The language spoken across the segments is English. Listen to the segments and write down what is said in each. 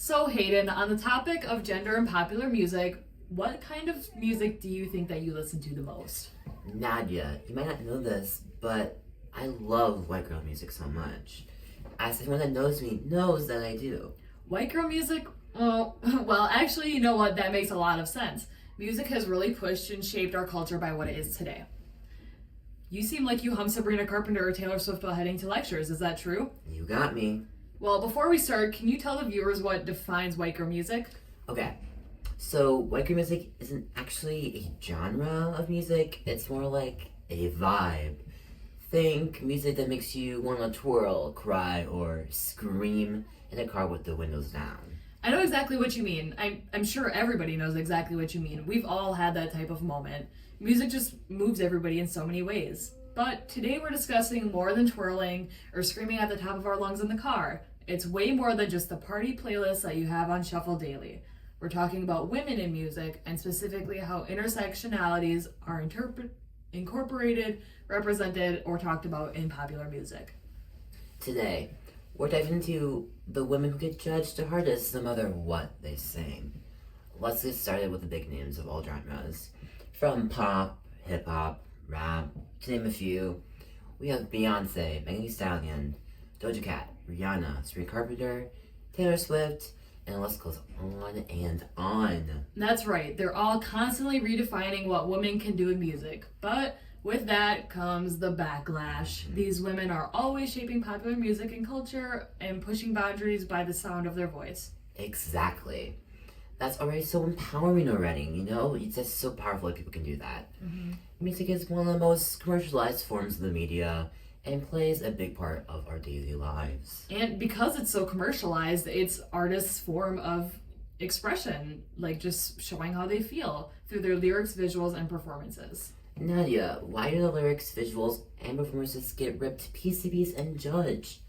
So Hayden, on the topic of gender and popular music, what kind of music do you think that you listen to the most? Nadia, you might not know this, but I love white girl music so much. As anyone that knows me knows that I do. White girl music? Oh, well, actually, you know what? That makes a lot of sense. Music has really pushed and shaped our culture by what it is today. You seem like you hum Sabrina Carpenter or Taylor Swift while heading to lectures. Is that true? You got me. Well, before we start, can you tell the viewers what defines white girl music? Okay, so white girl music isn't actually a genre of music, it's more like a vibe. Think music that makes you want to twirl, cry, or scream in a car with the windows down. I know exactly what you mean. I'm sure everybody knows exactly what you mean. We've all had that type of moment. Music just moves everybody in so many ways. But today we're discussing more than twirling or screaming at the top of our lungs in the car. It's way more than just the party playlist that you have on shuffle daily. We're talking about women in music and specifically how intersectionalities are incorporated, represented, or talked about in popular music. Today, we're diving into the women who get judged the hardest no matter what they sing. Let's get started with the big names of all genres. From pop, hip-hop, rap, to name a few, we have Beyonce, Megan Thee Stallion, Doja Cat, Rihanna, Sabrina Carpenter, Taylor Swift, and the list goes on and on. That's right, they're all constantly redefining what women can do in music. But with that comes the backlash. These women are always shaping popular music and culture and pushing boundaries by the sound of their voice. Exactly. That's already so empowering already, you know? It's just so powerful that people can do that. Music is one of the most commercialized forms of the media and plays a big part of our daily lives. And because it's so commercialized, it's artists' form of expression, like just showing how they feel through their lyrics, visuals, and performances. Nadia, why do the lyrics, visuals, and performances get ripped piece to piece and judged?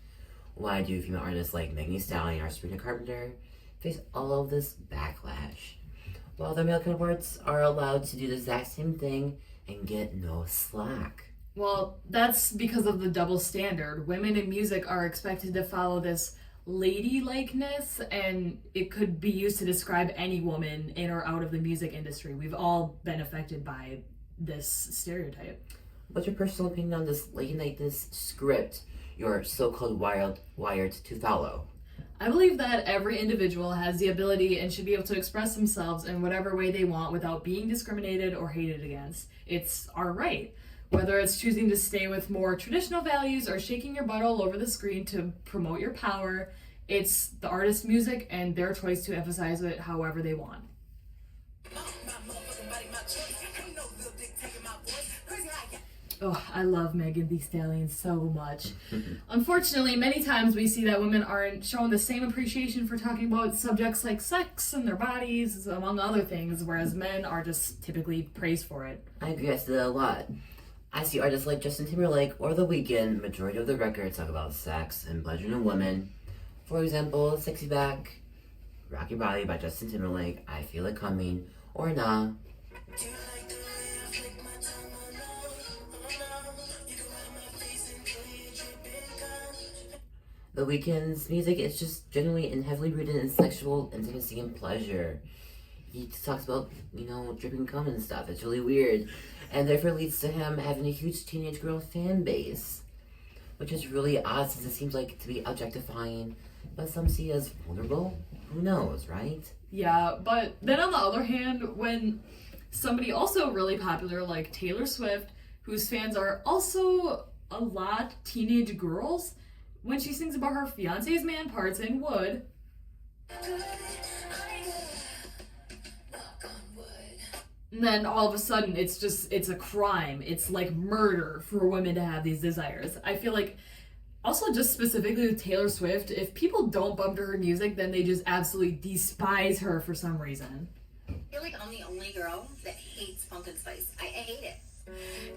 Why do female artists like Megan Thee Stallion or Sabrina Carpenter face all of this backlash, while their male counterparts are allowed to do the exact same thing and get no slack? Well, that's because of the double standard. Women in music are expected to follow this ladylikeness, and it could be used to describe any woman in or out of the music industry. We've all been affected by this stereotype. What's your personal opinion on this ladylike script you're so-called wired to follow? I believe that every individual has the ability and should be able to express themselves in whatever way they want without being discriminated or hated against. It's our right. Whether it's choosing to stay with more traditional values or shaking your butt all over the screen to promote your power, it's the artist's music and their choice to emphasize it however they want. Oh, I love Megan Thee Stallion so much. Unfortunately, many times we see that women aren't shown the same appreciation for talking about subjects like sex and their bodies, among other things, whereas men are just typically praised for it. I agree, I see that a lot. I see artists like Justin Timberlake or The Weeknd, majority of their records talk about sex and pleasure in women. For example, Sexy Back, Rock Your Body by Justin Timberlake, I Feel It Coming, or Nah. The Weeknd's music is just generally and heavily rooted in sexual intimacy and pleasure. He talks about, dripping cum and stuff. It's really weird. And therefore leads to him having a huge teenage girl fan base. Which is really odd since it seems like to be objectifying, but some see as vulnerable. Who knows, right? Yeah, but then on the other hand, when somebody also really popular like Taylor Swift, whose fans are also a lot teenage girls, when she sings about her fiance's man parts in Wood, and then all of a sudden it's a crime. It's like murder for women to have these desires. I feel like also just specifically with Taylor Swift, if people don't bump to her music, then they just absolutely despise her for some reason. I feel like I'm the only girl that hates pumpkin spice. I hate it.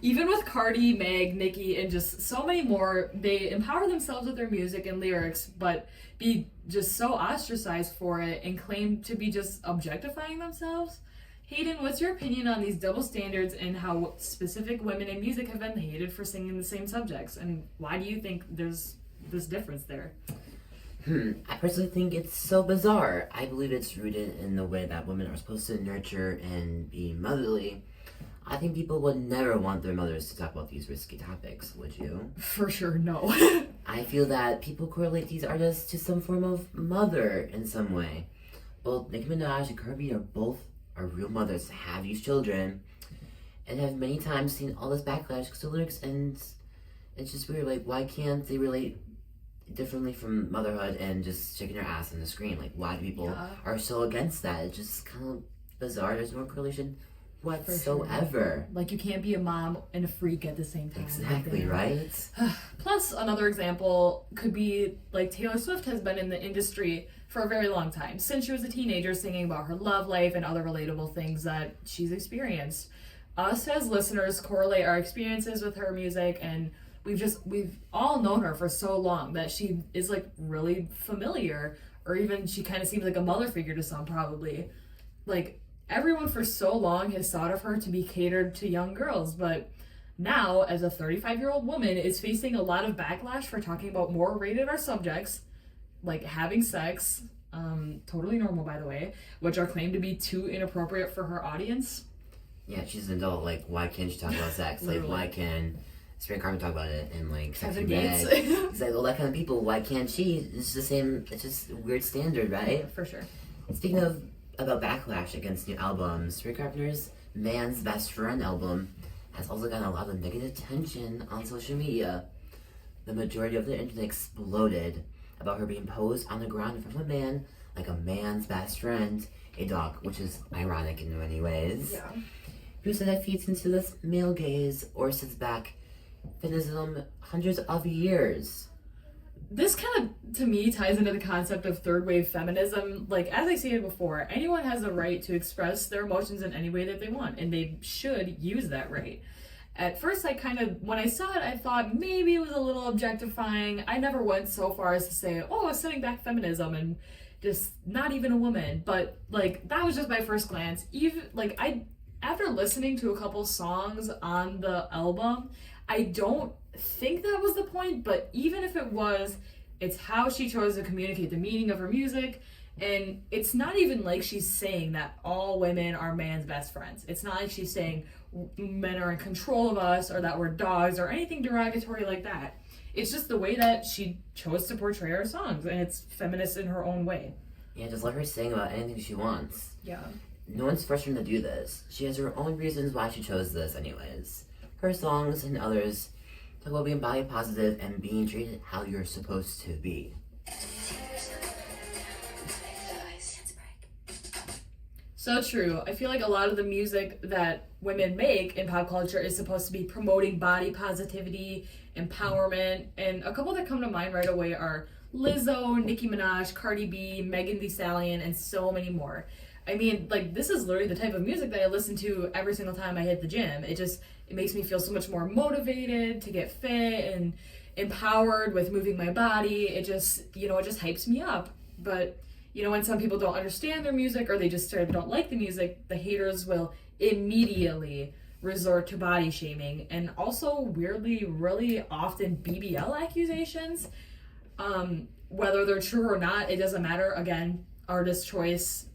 Even with Cardi, Meg, Nicki, and just so many more, they empower themselves with their music and lyrics, but be just so ostracized for it and claim to be just objectifying themselves. Hayden, what's your opinion on these double standards and how specific women in music have been hated for singing the same subjects? And why do you think there's this difference there? I personally think it's so bizarre. I believe it's rooted in the way that women are supposed to nurture and be motherly. I think people would never want their mothers to talk about these risky topics, would you? For sure, no. I feel that people correlate these artists to some form of mother in some way. Both Nicki Minaj and Cardi B are real mothers to have these children, and have many times seen all this backlash to lyrics, and it's just weird. Like, why can't they relate differently from motherhood and just shaking their ass on the screen? Like, why do people are so against that? It's just kind of bizarre. There's no correlation whatsoever. Sure. Like, you can't be a mom and a freak at the same time. Exactly, right? Plus, another example could be, like, Taylor Swift has been in the industry for a very long time, since she was a teenager, singing about her love life and other relatable things that she's experienced. Us as listeners correlate our experiences with her music, and we've all known her for so long that she is, like, really familiar, or even she kind of seems like a mother figure to some, probably. Like, everyone for so long has thought of her to be catered to young girls, but now, as a 35-year-old woman, is facing a lot of backlash for talking about more rated R subjects, like having sex, totally normal, by the way, which are claimed to be too inappropriate for her audience. Yeah, she's an adult. Like, why can't she talk about sex? Like, why can Spring Carmen talk about it and, like, sex and bed? It's like, all that kind of people, why can't she? It's the same, it's just a weird standard, right? For sure. Speaking of about backlash against new albums, Spring Carpenter's Man's Best Friend album has also gotten a lot of negative attention on social media. The majority of the internet exploded about her being posed on the ground in front of a man, like a man's best friend, a dog, which is ironic in many ways. Yeah. Who said that feeds into this male gaze or sits back feminism hundreds of years. This kind of, to me, ties into the concept of third wave feminism. Like, as I stated before, anyone has the right to express their emotions in any way that they want, and they should use that right. At first, when I saw it, I thought maybe it was a little objectifying. I never went so far as to say, oh, it's setting back feminism and just not even a woman. But, like, that was just my first glance. After listening to a couple songs on the album, I don't think that was the point, but even if it was, it's how she chose to communicate the meaning of her music. And it's not even like she's saying that all women are man's best friends. It's not like she's saying men are in control of us or that we're dogs or anything derogatory like that. It's just the way that she chose to portray her songs, and it's feminist in her own way. Yeah, just let her sing about anything she wants. Yeah. No one's forcing her to do this. She has her own reasons why she chose this anyways. Her songs and others talk about being body positive and being treated how you're supposed to be. So true. I feel like a lot of the music that women make in pop culture is supposed to be promoting body positivity, empowerment, and a couple that come to mind right away are Lizzo, Nicki Minaj, Cardi B, Megan Thee Stallion, and so many more. I mean, like, this is literally the type of music that I listen to every single time I hit the gym. It makes me feel so much more motivated to get fit and empowered with moving my body. It just hypes me up. But, when some people don't understand their music or they just sort of don't like the music, the haters will immediately resort to body shaming and also, weirdly, really often BBL accusations. Whether they're true or not, it doesn't matter. Again, artist choice.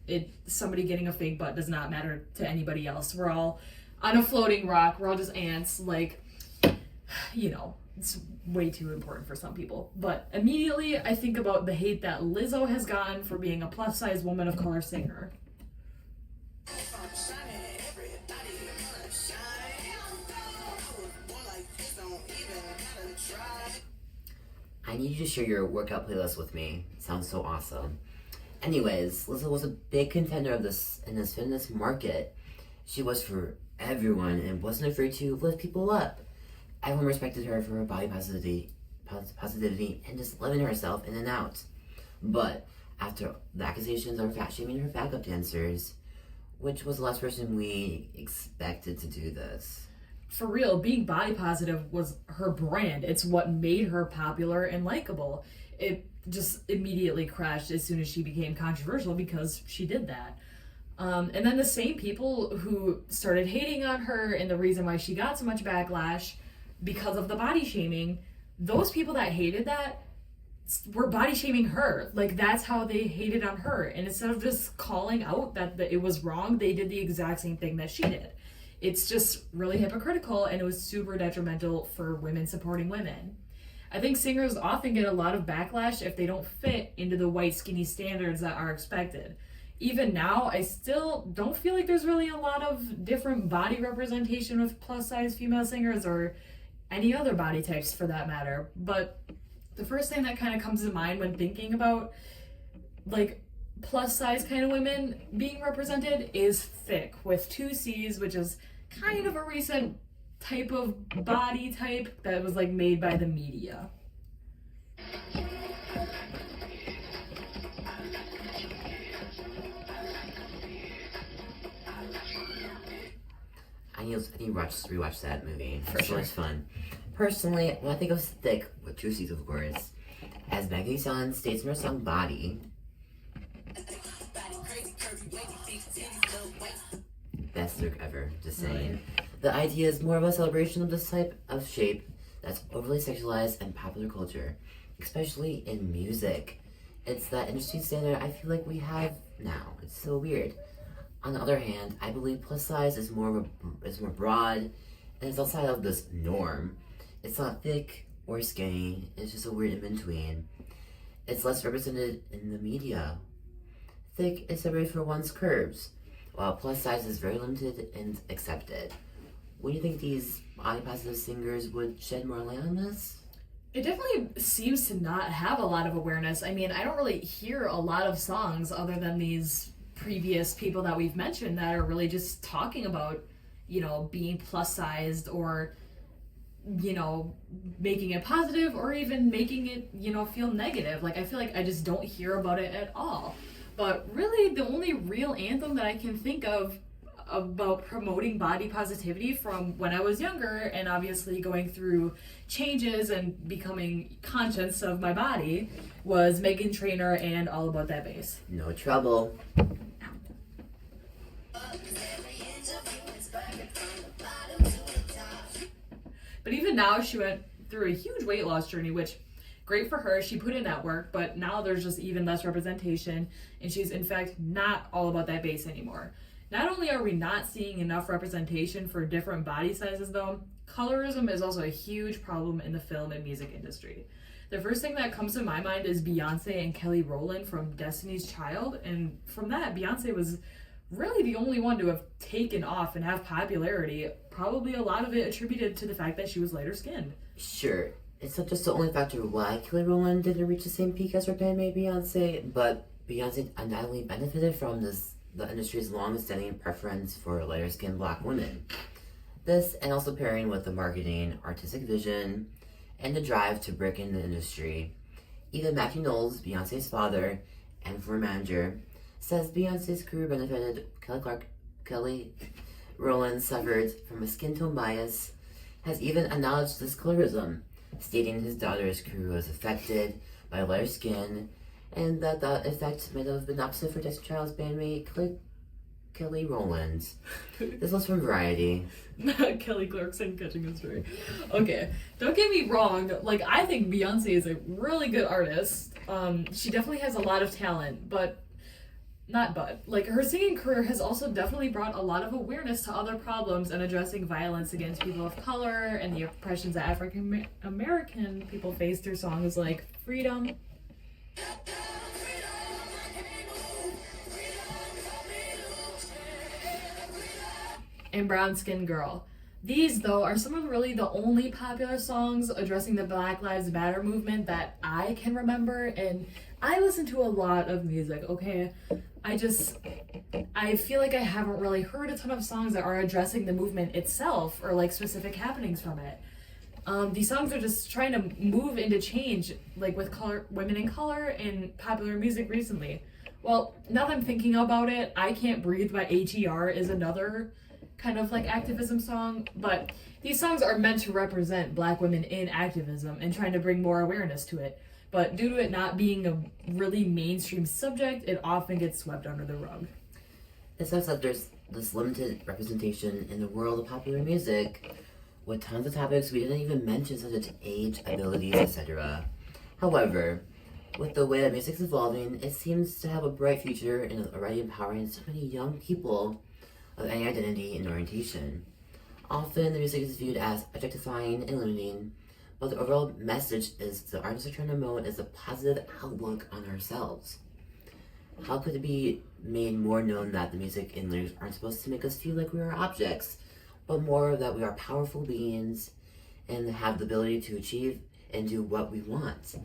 Somebody getting a fake butt does not matter to anybody else. We're all on a floating rock. We're all just ants. Like, it's way too important for some people. But immediately I think about the hate that Lizzo has gotten for being a plus-size woman of color singer. I need you to share your workout playlist with me. It sounds so awesome. Anyways, Lizzo was a big contender in this fitness market. She was for everyone and wasn't afraid to lift people up. Everyone respected her for her body positivity and just living herself in and out. But after the accusations of fat shaming her backup dancers, which was the last person we expected to do this. For real, being body positive was her brand. It's what made her popular and likable. It just immediately crashed as soon as she became controversial because she did that. And then the same people who started hating on her and the reason why she got so much backlash because of the body shaming, those people that hated that were body shaming her. Like, that's how they hated on her. And instead of just calling out that it was wrong, they did the exact same thing that she did. It's just really hypocritical, and it was super detrimental for women supporting women. I think singers often get a lot of backlash if they don't fit into the white skinny standards that are expected. Even now, I still don't feel like there's really a lot of different body representation with plus size female singers or any other body types for that matter. But the first thing that kind of comes to mind when thinking about like plus size kind of women being represented is thick with 2 C's, which is kind of a recent type of body type that was like made by the media. I need to rewatch that movie. For It's so sure. much fun. Personally, when I think of thick, with 2 C's of course, as Maggie Sun states in her song Body, best lyric ever, just saying. The idea is more of a celebration of this type of shape that's overly sexualized in popular culture, especially in music. It's that industry standard I feel like we have now. It's so weird. On the other hand, I believe plus size is more broad, and it's outside of this norm. It's not thick or skinny. It's just a weird in between. It's less represented in the media. Thick is separated for one's curves, while plus size is very limited and accepted. What do you think these body positive singers would shed more light on this? It definitely seems to not have a lot of awareness. I mean, I don't really hear a lot of songs other than these previous people that we've mentioned that are really just talking about, being plus sized or, making it positive or even making it, feel negative. Like, I feel like I just don't hear about it at all. But really, the only real anthem that I can think of about promoting body positivity from when I was younger and obviously going through changes and becoming conscious of my body was Meghan Trainor and All About That Bass. No trouble. But even now, she went through a huge weight loss journey, which great for her. She put in that work, but now there's just even less representation, and she's in fact not all about that bass anymore. Not only are we not seeing enough representation for different body sizes though, colorism is also a huge problem in the film and music industry. The first thing that comes to my mind is Beyonce and Kelly Rowland from Destiny's Child, and from that, Beyonce was really the only one to have taken off and have popularity, probably a lot of it attributed to the fact that she was lighter skinned. Sure, it's not just the only factor why Kelly Rowland didn't reach the same peak as her bandmate Beyonce, but Beyonce undoubtedly benefited from the industry's long-standing preference for lighter-skinned black women. This, and also pairing with the marketing, artistic vision, and the drive to break in the industry. Even Matthew Knowles, Beyonce's father and former manager, says Beyonce's career benefited. Kelly Rowland suffered from a skin tone bias, has even acknowledged this colorism, stating his daughter's career was affected by lighter skin, and that the effect might have been opposite for Destiny's Child's bandmate Kelly Rowland. This was from Variety. Kelly Clarkson catching a stray. Okay, don't get me wrong. Like, I think Beyonce is a really good artist. She definitely has a lot of talent, like her singing career has also definitely brought a lot of awareness to other problems and addressing violence against people of color and the oppressions that African American people face through songs like Freedom. And Brown Skin Girl. These, though, are some of really the only popular songs addressing the Black Lives Matter movement that I can remember, and I listen to a lot of music, okay? I feel like I haven't really heard a ton of songs that are addressing the movement itself or like specific happenings from it. These songs are just trying to move into change, like with women in color in popular music recently. Well, now that I'm thinking about it, I Can't Breathe by H.E.R. is another kind of like activism song, but these songs are meant to represent Black women in activism and trying to bring more awareness to it. But due to it not being a really mainstream subject, it often gets swept under the rug. It sucks that there's this limited representation in the world of popular music, with tons of topics we didn't even mention, such as age, abilities, etc. However, With the way that music's evolving, it seems to have a bright future and is already empowering so many young people of any identity and orientation. Often, the music is viewed as objectifying and limiting, but the overall message is the artists are trying to promote is a positive outlook on ourselves. How could it be made more known that the music and lyrics aren't supposed to make us feel like we are objects, but more that we are powerful beings and have the ability to achieve and do what we want?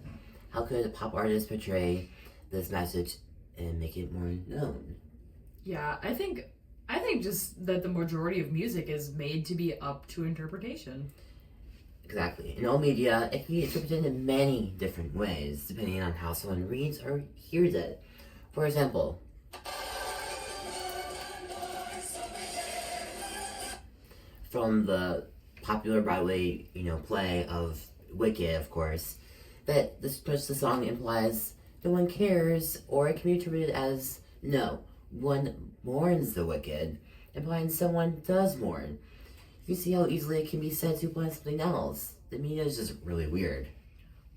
How could a pop artist portray this message and make it more known? Yeah, I think just that the majority of music is made to be up to interpretation. Exactly. In all media, it can be interpreted in many different ways, depending on how someone reads or hears it. For example, from the popular Broadway, play of Wicked, of course, that this much the song implies no one cares, or it can be interpreted as no, one mourns the wicked, implying someone does mourn. You see how easily it can be said to imply something else. The media is just really weird.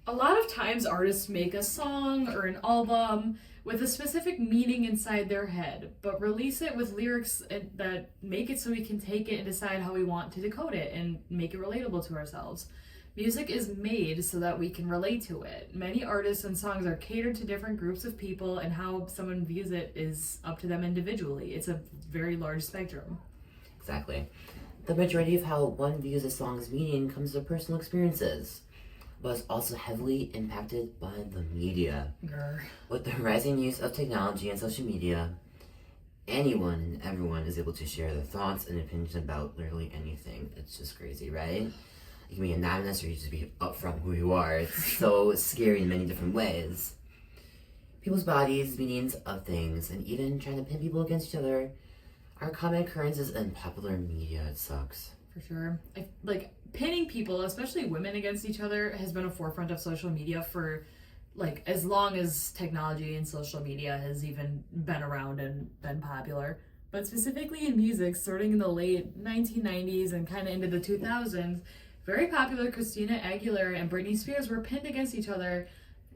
A lot of times artists make a song or an album with a specific meaning inside their head, but release it with lyrics that make it so we can take it and decide how we want to decode it and make it relatable to ourselves. Music is made so that we can relate to it. Many artists and songs are catered to different groups of people, and how someone views it is up to them individually. It's a very large spectrum. Exactly. The majority of how one views a song's meaning comes from personal experiences, but it's also heavily impacted by the media. Grr. With the rising use of technology and social media, anyone and everyone is able to share their thoughts and opinions about literally anything. It's just crazy, right? You can be anonymous or you just be upfront who you are. It's so scary in many different ways. People's bodies, meanings of things, and even trying to pin people against each other are common occurrences in popular media. It sucks. For sure. Pinning people, especially women, against each other has been a forefront of social media for as long as technology and social media has even been around and been popular. But specifically in music, starting in the late 1990s and kind of into the 2000s, very popular Christina Aguilera and Britney Spears were pinned against each other.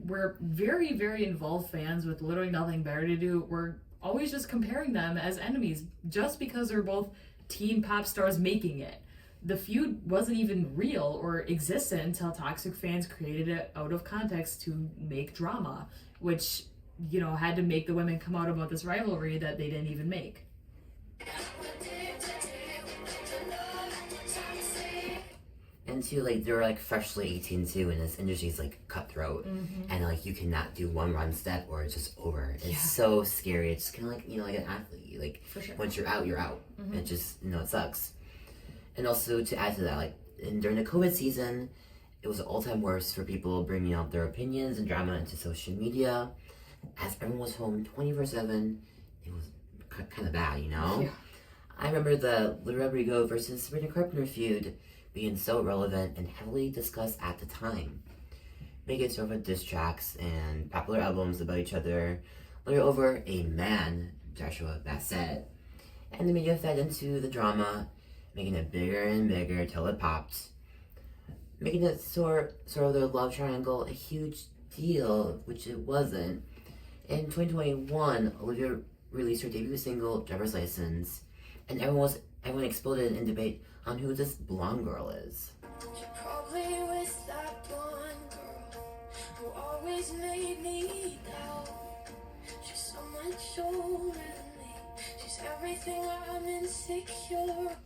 We're very, very involved fans with literally nothing better to do. We're always just comparing them as enemies just because they're both teen pop stars making it. The feud wasn't even real or existent until toxic fans created it out of context to make drama, which, had to make the women come out about this rivalry that they didn't even make. And too, they're freshly 18 too, and this industry's cutthroat, and you cannot do one wrong step or it's just over. It's so scary. It's kind of like an athlete. For sure. Once you're out, you're out. It just it sucks. And also to add to that, during the COVID season, it was an all-time worst for people bringing out their opinions and drama into social media. As everyone was home 24/7, it was kind of bad, Yeah. I remember the Rodrigo versus Sabrina Carpenter feud being so relevant and heavily discussed at the time. Making sort of diss tracks and popular albums about each other, later over a man, Joshua Bassett. And the media fed into the drama, making it bigger and bigger till it popped. Making it sort of their love triangle a huge deal, which it wasn't. In 2021, Olivia released her debut single, Driver's License, and everyone exploded in debate on who this blonde girl is. You're probably with that blonde girl who always made me doubt. She's so much older than me. She's everything I'm insecure.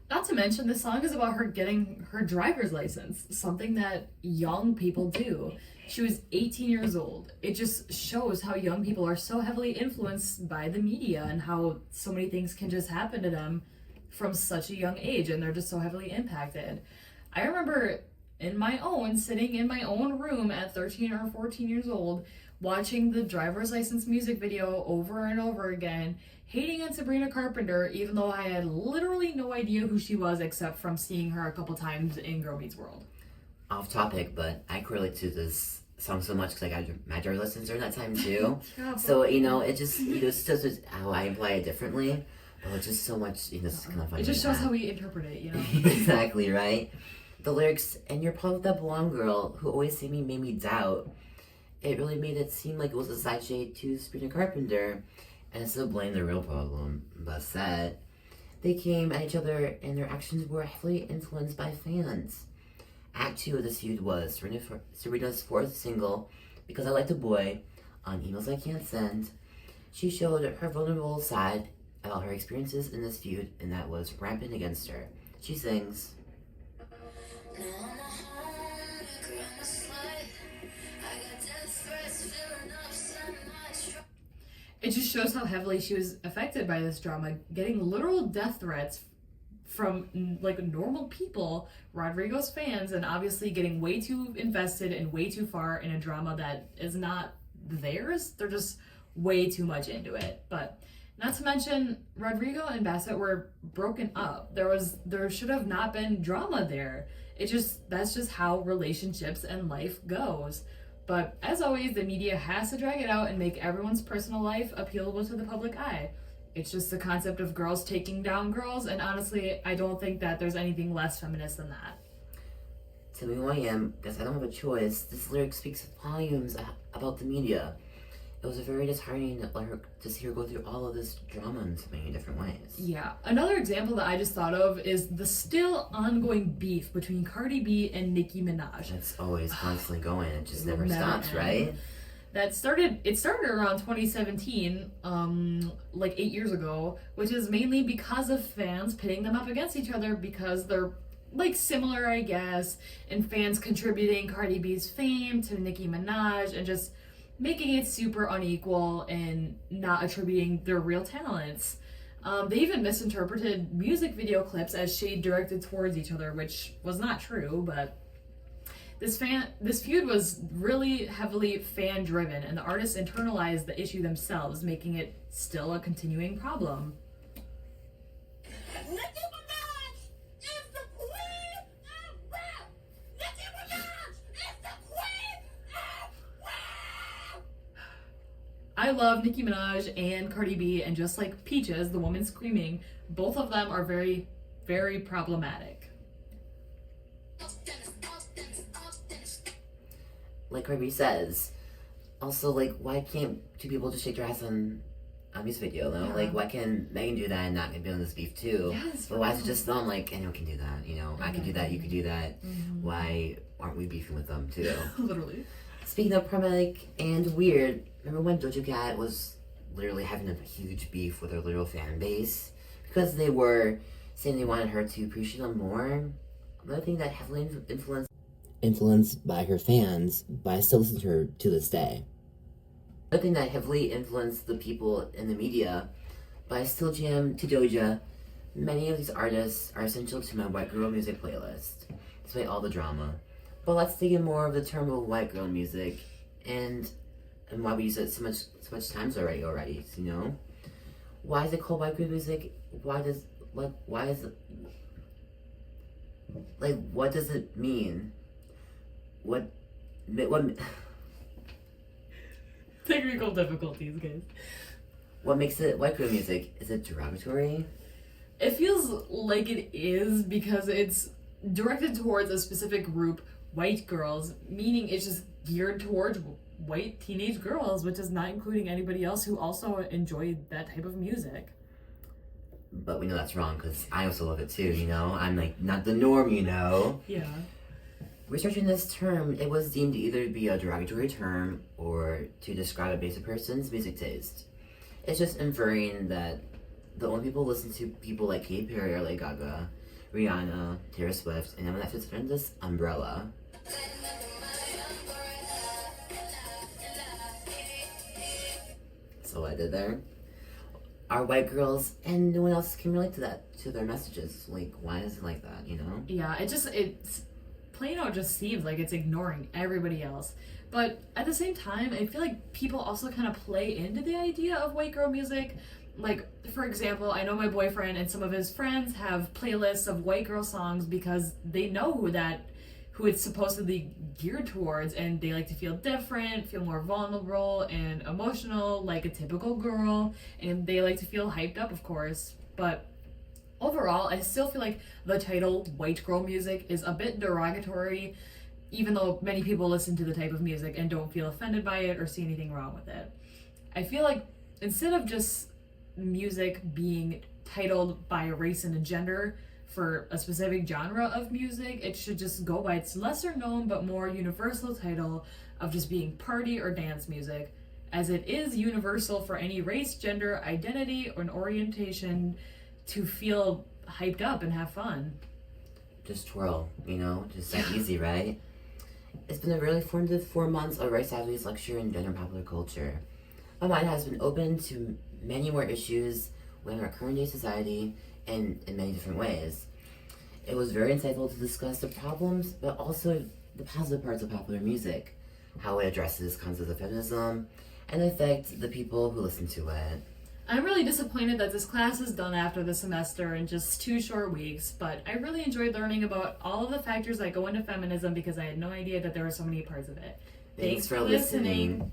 Not to mention, this song is about her getting her driver's license, something that young people do. She was 18 years old. It just shows how young people are so heavily influenced by the media and how so many things can just happen to them from such a young age, and they're just so heavily impacted. I remember sitting in my own room at 13 or 14 years old, watching the driver's license music video over and over again, hating on Sabrina Carpenter, even though I had literally no idea who she was except from seeing her a couple times in Girl Meets World. Off topic, but I correlate to this song so much because I got my driver's license during that time too. So, it just, it's just how I apply it differently. But it's just so much, it's kind of funny. It just shows how we interpret it, Exactly, right? The lyrics, and you're probably that blonde girl who always made me doubt. it really made it seem like it was a side shade to Sabrina Carpenter, and instead of blaming the real problem, but said, they came at each other and their actions were heavily influenced by fans. Act 2 of this feud was Sabrina's fourth single, Because I Liked a Boy, on Emails I Can't Send. She showed her vulnerable side about her experiences in this feud, and that was rampant against her. She sings, Now I'm a homemaker, I'm a slut. I got death threats filling up semi-truck. It just shows how heavily she was affected by this drama, getting literal death threats from like normal people, Rodrigo's fans, and obviously getting way too invested and way too far in a drama that is not theirs. They're just way too much into it. But not to mention, Rodrigo and Bassett were broken up. There should have not been drama there. That's just how relationships and life goes. But as always, the media has to drag it out and make everyone's personal life appealable to the public eye. It's just the concept of girls taking down girls, and honestly, I don't think that there's anything less feminist than that. "Tell me who I am, because I don't have a choice." This lyric speaks volumes about the media. It was very disheartening to see her go through all of this drama in so many different ways. Yeah. Another example that I just thought of is the still ongoing beef between Cardi B and Nicki Minaj. It's always constantly going. It just never Never stops, end. right? It started around 2017, like 8 years ago, which is mainly because of fans pitting them up against each other because they're like similar, I guess, and fans contributing Cardi B's fame to Nicki Minaj and just making it super unequal and not attributing their real talents. They even misinterpreted music video clips as shade directed towards each other, which was not true, but this feud was really heavily fan driven, and the artists internalized the issue themselves, making it still a continuing problem. Nicki Minaj is the queen of rap! Nicki Minaj is the queen of rap! I love Nicki Minaj and Cardi B, and just like Peaches, the woman screaming, both of them are very, very problematic. Like Cardi B says. Also, like, why can't two people just shake their ass on a music video, though? Yeah. Like, why can Megan do that and not be on this beef, too? Yes, But why is it just them? Like, anyone can do that, you know? I can do that, you can do that. Mm-hmm. Why aren't we beefing with them, too? Literally. Speaking of problematic and weird, remember when Doja Cat was literally having a huge beef with her literal fan base? Because they were saying they wanted her to appreciate them more? Another thing that heavily influenced by her fans, but I still listen to her to this day. Another thing that heavily influenced the people in the media, but I still jam to Doja. Many of these artists are essential to my white girl music playlist, despite all the drama. But let's dig in more of the term of white girl music and why we use it so much times already, you know? Why is it called white girl music? What does it mean? What Technical difficulties, guys. What makes it white girl music? Is it derogatory? It feels like it is because it's directed towards a specific group, white girls, meaning it's just geared towards white teenage girls, which is not including anybody else who also enjoyed that type of music. But we know that's wrong because I also love it too, you know? I'm like, not the norm, you know? Yeah. Researching this term, it was deemed to either be a derogatory term or to describe a basic person's music taste. It's just inferring that the only people who listen to people like Katy Perry or Lady Gaga, Rihanna, Taylor Swift, and everyone that fits under this umbrella. So what I did there? Are white girls, and no one else can relate to that, to their messages. Like, why is it like that, you know? Yeah, it's plain out just seems like it's ignoring everybody else. But at the same time, I feel like people also kind of play into the idea of white girl music. Like, for example, I know my boyfriend and some of his friends have playlists of white girl songs because they know who it's supposedly geared towards, and they like to feel different, feel more vulnerable and emotional like a typical girl, and they like to feel hyped up, of course. But overall, I still feel like the title white girl music is a bit derogatory, even though many people listen to the type of music and don't feel offended by it or see anything wrong with it. I feel like instead of just music being titled by a race and a gender for a specific genre of music, it should just go by its lesser known but more universal title of just being party or dance music, as it is universal for any race, gender, identity, or an orientation to feel hyped up and have fun. Just twirl, just that easy, right? It's been a really formative 4 months of Rice Avenue lecture in gender and popular culture. My mind has been open to many more issues within our current day society and in many different ways. It was very insightful to discuss the problems, but also the positive parts of popular music, how it addresses concepts of feminism, and affect the people who listen to it. I'm really disappointed that this class is done after the semester in just 2 short weeks, but I really enjoyed learning about all of the factors that go into feminism because I had no idea that there were so many parts of it. Thanks for listening.